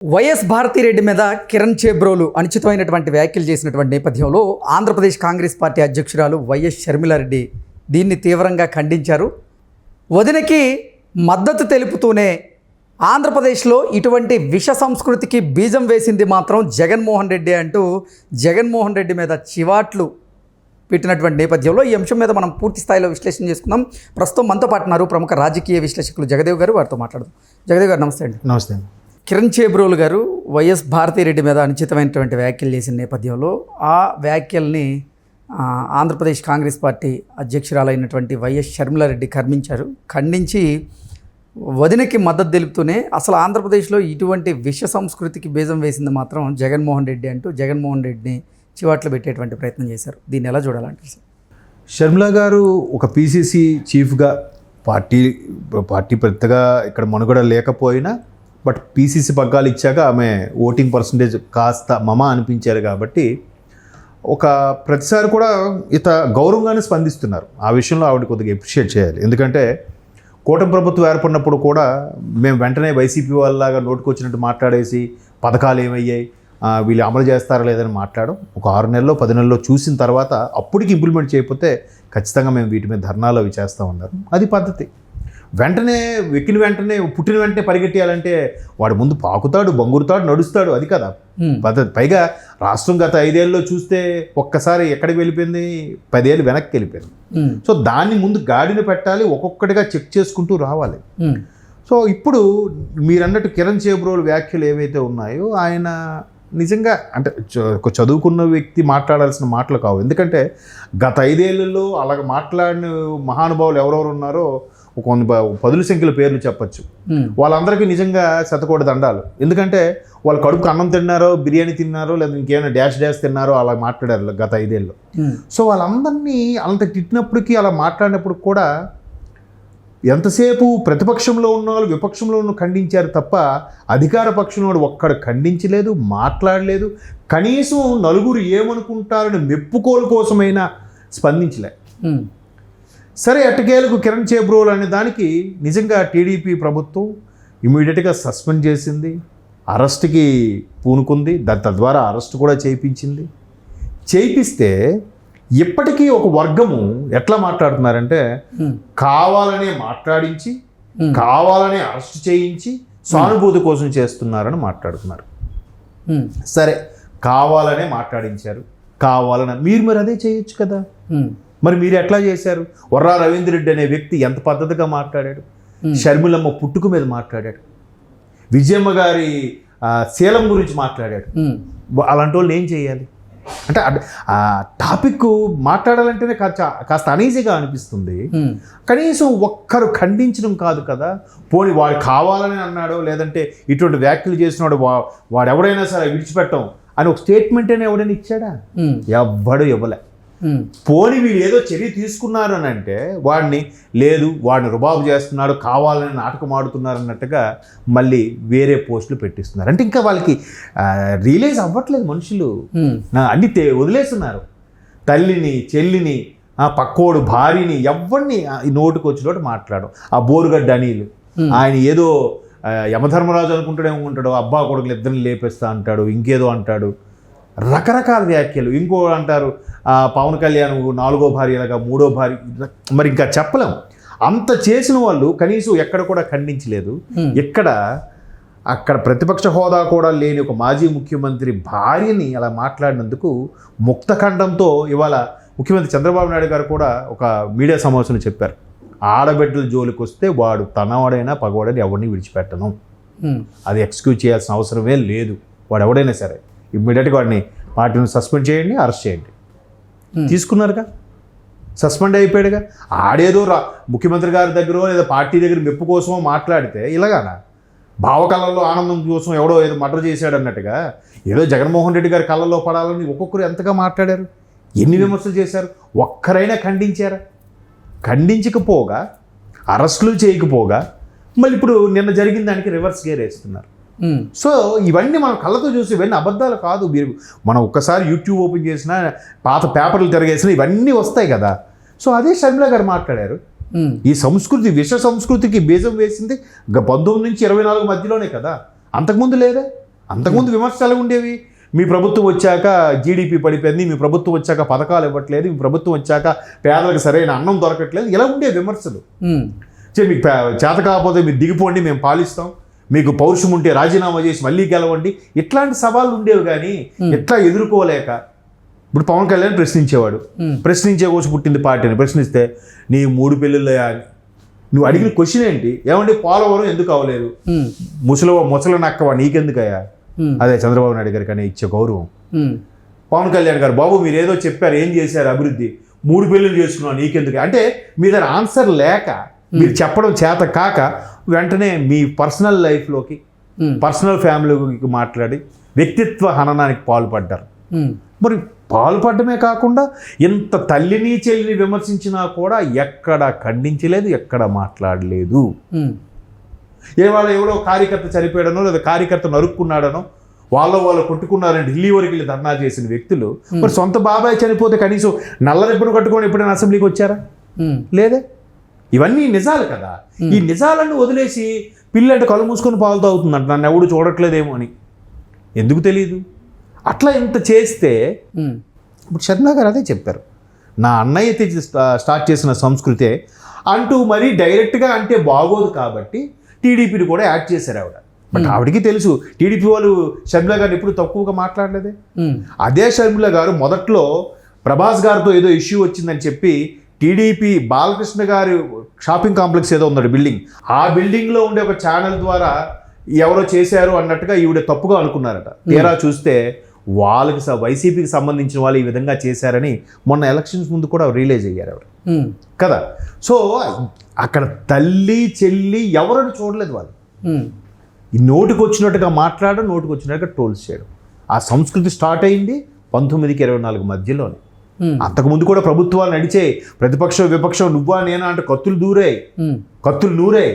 YS Bharathi Reddy మీద కిరణ్ చేబ్రోలు అనుచితమైనటువంటి వ్యాఖ్యలు చేసినటువంటి నేపథ్యంలో ఆంధ్రప్రదేశ్ కాంగ్రెస్ పార్టీ అధ్యక్షురాలు వైఎస్ షర్మిలారెడ్డి దీన్ని తీవ్రంగా ఖండించారు. వదినకి మద్దతు తెలుపుతూనే ఆంధ్రప్రదేశ్లో ఇటువంటి విష సంస్కృతికి బీజం వేసింది మాత్రం జగన్మోహన్ రెడ్డి అంటూ జగన్మోహన్ రెడ్డి మీద చివాట్లు పెట్టినటువంటి నేపథ్యంలో ఈ అంశం మీద మనం పూర్తి స్థాయిలో విశ్లేషణ చేసుకుందాం. ప్రస్తుతం మనతో పాటు ఉన్నారు ప్రముఖ రాజకీయ విశ్లేషకులు జగదేవ్ గారు. వారితో మాట్లాడదాం. జగదేవ్ గారు నమస్తే అండి. నమస్తే అండి. కిరణ్ చేబ్రోలు గారు వైఎస్ భారతిరెడ్డి మీద అనుచితమైనటువంటి వ్యాఖ్యలు చేసిన నేపథ్యంలో ఆ వ్యాఖ్యల్ని ఆంధ్రప్రదేశ్ కాంగ్రెస్ పార్టీ అధ్యక్షురాలైనటువంటి వైఎస్ షర్మిలారెడ్డి ఖండించి వదినకి మద్దతు తెలుపుతూనే అసలు ఆంధ్రప్రదేశ్లో ఇటువంటి విష సంస్కృతికి బీజం వేసింది మాత్రం జగన్మోహన్ రెడ్డి అంటూ జగన్మోహన్ రెడ్డిని చివాట్లు పెట్టేటువంటి ప్రయత్నం చేశారు. దీన్ని ఎలా చూడాలంటారు సార్? షర్మిల గారు ఒక పీసీసీ చీఫ్గా పార్టీ పెద్దగా ఇక్కడ మనుగడ లేకపోయినా బట్ పీసీసీ పగ్గాలు ఇచ్చాక ఆమె ఓటింగ్ పర్సంటేజ్ కాస్త అనిపించారు కాబట్టి ఒక ప్రతిసారి కూడా గౌరవంగానే స్పందిస్తున్నారు. ఆ విషయంలో ఆవిడ కొద్దిగా అప్రిషియేట్ చేయాలి. ఎందుకంటే కూటమి ప్రభుత్వం ఏర్పడినప్పుడు కూడా మేము వెంటనే వైసీపీ వాళ్ళలాగా నోటుకొచ్చినట్టు మాట్లాడేసి పథకాలు ఏమయ్యాయి, వీళ్ళు అమలు చేస్తారా లేదని మాట్లాడడం ఒక 6 నెలల్లో 10 నెలల్లో చూసిన తర్వాత అప్పటికి ఇంప్లిమెంట్ చేయకపోతే ఖచ్చితంగా మేము వీటి మీద ధర్నాలు అవి చేస్తూ ఉన్నారు. అది పద్ధతి. వెంటనే పుట్టిన వెంటనే పరిగెట్టాలంటే వాడు ముందు పాకుతాడు, బంగురుతాడు, నడుస్తాడు. అది కదా పద్ధతి. పైగా రాష్ట్రం గత 5 ఏళ్ళలో చూస్తే ఒక్కసారి ఎక్కడికి వెళ్ళిపోయింది, 10 ఏళ్ళు వెనక్కి వెళ్ళిపోయింది. సో దాన్ని ముందు గాడిని పెట్టాలి, ఒక్కొక్కటిగా చెక్ చేసుకుంటూ రావాలి. సో ఇప్పుడు మీరన్నట్టు కిరణ్ చేబ్రోలు వ్యాఖ్యలు ఏవైతే ఉన్నాయో ఆయన నిజంగా అంటే చదువుకున్న వ్యక్తి మాట్లాడాల్సిన మాటలు కావు. ఎందుకంటే గత 5 ఏళ్ళలో అలాగ మాట్లాడిన మహానుభావులు ఎవరెవరు ఉన్నారో కొన్ని 10 సంఖ్యల పేర్లు చెప్పచ్చు. వాళ్ళందరికీ నిజంగా శతకోటి దండాలు. ఎందుకంటే వాళ్ళు కడుపుకు అన్నం తిన్నారో, బిర్యానీ తిన్నారో, లేదా ఇంకేమైనా డాష్ తిన్నారో అలా మాట్లాడారు గత 5 ఏళ్ళు. సో వాళ్ళందరినీ అంత తిట్టినప్పటికీ అలా మాట్లాడినప్పుడు కూడా ఎంతసేపు ప్రతిపక్షంలో ఉన్న వాళ్ళు విపక్షంలో ఉన్న ఖండించారు తప్ప అధికార పక్షంలో ఒక్కడు ఖండించలేదు, మాట్లాడలేదు. కనీసం నలుగురు ఏమనుకుంటారని మెప్పుకోలు కోసమైనా స్పందించలే. సరే, ఎట్టకేలకు కిరణ్ చేబ్రోలు అనే దానికి నిజంగా టీడీపీ ప్రభుత్వం ఇమీడియట్గా సస్పెండ్ చేసింది, అరెస్ట్కి పూనుకుంది, తద్వారా అరెస్ట్ కూడా చేయిస్తే ఇప్పటికీ ఒక వర్గము ఎట్లా మాట్లాడుతున్నారంటే కావాలనే మాట్లాడించి కావాలనే అరెస్ట్ చేయించి సానుభూతి కోసం చేస్తున్నారని మాట్లాడుతున్నారు. సరే, కావాలనే మాట్లాడించారు, కావాలనే మీరు అదే చేయొచ్చు కదా. మరి మీరు ఎట్లా చేశారు? వర్రా రవీంద్ర రెడ్డి అనే వ్యక్తి ఎంత పద్ధతిగా మాట్లాడాడు, షర్మిలమ్మ పుట్టుక మీద మాట్లాడాడు, విజయమ్మ గారి శీలం గురించి మాట్లాడాడు. అలాంటి వాళ్ళు ఏం చేయాలి అంటే ఆ టాపిక్ మాట్లాడాలంటేనే కాస్త అనీజీగా అనిపిస్తుంది. కనీసం ఒక్కరు ఖండించడం కాదు కదా. పోనీ వాడు కావాలని అన్నాడో లేదంటే ఇటువంటి వ్యాఖ్యలు చేసినాడు వాడు ఎవడైనా సరే విడిచిపెట్టం అని ఒక స్టేట్మెంట్ అయినా ఎవడైనా ఇచ్చాడా? ఎవ్వడు ఇవ్వలే. పోనీ వీళ్ళు ఏదో చర్య తీసుకున్నారు అని అంటే వాడిని రుబాబు చేస్తున్నాడు, కావాలని నాటకం ఆడుతున్నారు అన్నట్టుగా మళ్ళీ వేరే పోస్టులు పెట్టిస్తున్నారు. అంటే ఇంకా వాళ్ళకి రియలైజ్ అవ్వట్లేదు మనుషులు, అన్ని వదిలేస్తున్నారు. తల్లిని, చెల్లిని, పక్కోడు భార్యని ఎవరిని నోటుకు వచ్చినట్టు మాట్లాడడం. ఆ బోరుగడ్డ అనిలు ఆయన ఏదో యమధర్మరాజు అనుకుంటాడో అబ్బా కొడుకులు ఇద్దరిని లేపేస్తా అంటాడు, ఇంకేదో అంటాడు, రకరకాల వ్యాఖ్యలు. ఇంకో అంటారు పవన్ కళ్యాణ్ 4వ భార్యలాగా 3వ భార్య. మరి ఇంకా చెప్పలేం. అంత చేసిన వాళ్ళు కనీసం ఎక్కడ కూడా ఖండించలేదు. అక్కడ ప్రతిపక్ష హోదా కూడా లేని ఒక మాజీ ముఖ్యమంత్రి భార్యని అలా మాట్లాడినందుకు ముక్తఖండంతో ఇవాళ ముఖ్యమంత్రి చంద్రబాబు నాయుడు గారు కూడా ఒక మీడియా సమావేశంలో చెప్పారు, ఆడబిడ్డల జోలికి వస్తే వాడు తనవాడైనా పగవాడని ఎవరిని విడిచిపెట్టను, అది ఎక్స్క్యూజ్ చేయాల్సిన అవసరమే లేదు, వాడు ఎవడైనా సరే ఇమ్మీడియట్గా వాడిని పార్టీని సస్పెండ్ చేయండి, అరెస్ట్ చేయండి. తీసుకున్నారుగా, సస్పెండ్ అయిపోయాడుగా. ఆడేదో ముఖ్యమంత్రి గారి దగ్గర లేదా పార్టీ దగ్గర మెప్పు కోసమో మాట్లాడితే ఇలాగానా? భావకళల్లో ఆనందం కోసం ఎవడో ఏదో మర్డర్ చేశాడు అన్నట్టుగా ఏదో జగన్మోహన్ రెడ్డి గారి కళ్ళల్లో పడాలని ఒక్కొక్కరు ఎంతగా మాట్లాడారు, ఎన్ని విమర్శలు చేశారు. ఒక్కరైనా ఖండించారా? ఖండించకపోగా, అరెస్టులు చేయకపోగా మళ్ళీ ఇప్పుడు నిన్న జరిగిన దానికి రివర్స్ గేర్ వేస్తున్నారు. సో ఇవన్నీ మనం కళ్ళతో చూసి ఇవన్నీ అబద్ధాలు కాదు. మనం ఒక్కసారి యూట్యూబ్ ఓపెన్ చేసినా, పాత పేపర్లు తిరగేసినా ఇవన్నీ వస్తాయి కదా. సో అదే షర్మిల గారు మాట్లాడారు. ఈ సంస్కృతి విష సంస్కృతికి బీజం వేసింది 19 నుంచి 24 మధ్యలోనే కదా, అంతకుముందు లేదా? అంతకుముందు విమర్శలు ఎలా ఉండేవి? మీ ప్రభుత్వం వచ్చాక జీడిపి పడిపోయింది, మీ ప్రభుత్వం వచ్చాక పథకాలు ఇవ్వట్లేదు, మీ ప్రభుత్వం వచ్చాక పేదలకు సరైన అన్నం దొరకట్లేదు, ఇలా ఉండేవి విమర్శలు. మీకు చేత కాకపోతే మీరు దిగిపోండి, మేము పాలిస్తాం, మీకు పౌరుషం ఉంటే రాజీనామా చేసి మళ్ళీ గెలవండి, ఇట్లాంటి సవాళ్ళు ఉండేవి. కానీ ఎట్లా ఎదుర్కోలేక ఇప్పుడు పవన్ కళ్యాణ్ ప్రశ్నించేవాడు, ప్రశ్నించే కోసం పుట్టింది పార్టీని. ప్రశ్నిస్తే నీ 3 పెళ్ళిళ్ళు అని నువ్వు అడిగిన క్వశ్చన్ ఏంటి? ఏమంటే పోలవరం ఎందుకు అవ్వలేదు? ముసల నక్కవా నీకెందుకయ్యా? అదే చంద్రబాబు నాయుడు గారికి అనే ఇచ్చే గౌరవం. పవన్ కళ్యాణ్ గారు, బాబు మీరు ఏదో చెప్పారు, ఏం చేశారు అభివృద్ధి? 3 పెళ్ళిళ్ళు చేసుకున్నావు, నీకెందుకు? అంటే మీ దగ్గర ఆన్సర్ లేక, మీరు చెప్పడం చేత కాక వెంటనే మీ పర్సనల్ లైఫ్లోకి, పర్సనల్ ఫ్యామిలీకి మాట్లాడి వ్యక్తిత్వ హననానికి పాల్పడ్డారు. మరి పాల్పడమే కాకుండా ఇంత తల్లిని చెల్లిని విమర్శించినా కూడా ఎక్కడ ఖండించలేదు, ఎక్కడ మాట్లాడలేదు. ఇవాళ ఎవరో కార్యకర్త చనిపోయాడనో లేదా కార్యకర్త నరుక్కున్నాడనో వాళ్ళు కొట్టుకున్నారని ఢిల్లీ వరకు వెళ్ళి ధర్నా చేసిన వ్యక్తులు మరి సొంత బాబాయ్ చనిపోతే కనీసం నల్ల రిబ్బను కట్టుకొని ఎప్పుడైనా అసెంబ్లీకి వచ్చారా? లేదే. ఇవన్నీ నిజాలు కదా. ఈ నిజాలను వదిలేసి పిల్లంటే కళ్ళు మూసుకొని పాలు తాగుతుందంట, నన్ను ఎవడు చూడట్లేదేమో అని. ఎందుకు తెలియదు? అట్లా ఇంత చేస్తే ఇప్పుడు షర్మిల గారు అదే చెప్పారు, నా అన్నయ్య స్టార్ట్ చేసిన సంస్కృతే అంటూ మరీ డైరెక్ట్గా అంటే బాగోదు కాబట్టి టీడీపీని కూడా యాడ్ చేశారు ఆవిడ. బట్ ఆవిడకి తెలుసు టీడీపీ వాళ్ళు షర్మిల గారిని ఎప్పుడు తక్కువగా మాట్లాడలేదే. అదే షర్మిల గారు మొదట్లో ప్రభాస్ గారితో ఏదో ఇష్యూ వచ్చిందని చెప్పి టీడీపీ బాలకృష్ణ గారి షాపింగ్ కాంప్లెక్స్ ఏదో ఉందండి బిల్డింగ్, ఆ బిల్డింగ్లో ఉండే ఒక ఛానల్ ద్వారా ఎవరో చేశారు అన్నట్టుగా ఈవిడ తప్పుగా అనుకున్నారట. తీరా చూస్తే వాళ్ళకి వైసీపీకి సంబంధించిన వాళ్ళు ఈ విధంగా చేశారని మొన్న ఎలక్షన్స్ ముందు కూడా రిలీజ్ అయ్యారు ఆవిడ కదా. సో అక్కడ తల్లి చెల్లి ఎవరని చూడలేదు వాళ్ళు. ఈ నోటికి వచ్చినట్టుగా మాట్లాడడం, నోటికి వచ్చినట్టుగా ట్రోల్స్ చేయడం. ఆ సంస్కృతి స్టార్ట్ అయింది 19కి 24 మధ్యలోనే. అంతకుముందు కూడా ప్రభుత్వాలు నడిచే, ప్రతిపక్షం విపక్షం నువ్వా నేనా అంటే కత్తులు నూరే.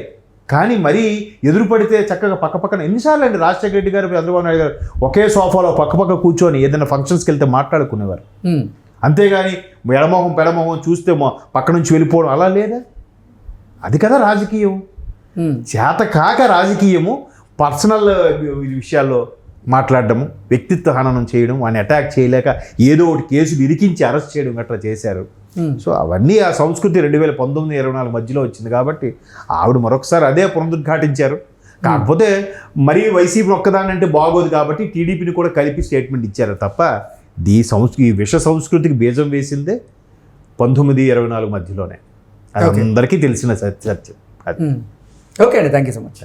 కానీ మరీ ఎదురు పడితే చక్కగా పక్కపక్కన ఎన్నిసార్లు అండి రాజశేఖర రెడ్డి గారు, చంద్రబాబు నాయుడు గారు ఒకే సోఫాలో పక్కపక్క కూర్చొని ఏదైనా ఫంక్షన్స్కి వెళ్తే మాట్లాడుకునేవారు. అంతేగాని ఎడమొహం పెడమొహం చూస్తే పక్క నుంచి వెళ్ళిపోవడం అలా లేదా? అది కదా రాజకీయం. చేత కాక రాజకీయము పర్సనల్ విషయాల్లో మాట్లాడడము, వ్యక్తిత్వ హననం చేయడం, వాడిని అటాక్ చేయలేక ఏదో ఒకటి కేసులు ఇరికించి అరెస్ట్ చేయడం అట్లా చేశారు. సో అవన్నీ ఆ సంస్కృతి 2019-24 మధ్యలో వచ్చింది కాబట్టి ఆవిడ మరొకసారి అదే పునరుద్ఘాటించారు. కాకపోతే మరీ వైసీపీ ఒక్కదాన్ని అంటే బాగోదు కాబట్టి టీడీపీని కూడా కలిపి స్టేట్మెంట్ ఇచ్చారు తప్ప ఈ విష సంస్కృతికి బీజం వేసిందే 19-24 మధ్యలోనే. అది అందరికీ తెలిసిన సత్యం. ఓకే అండి, థ్యాంక్ యూ సో మచ్.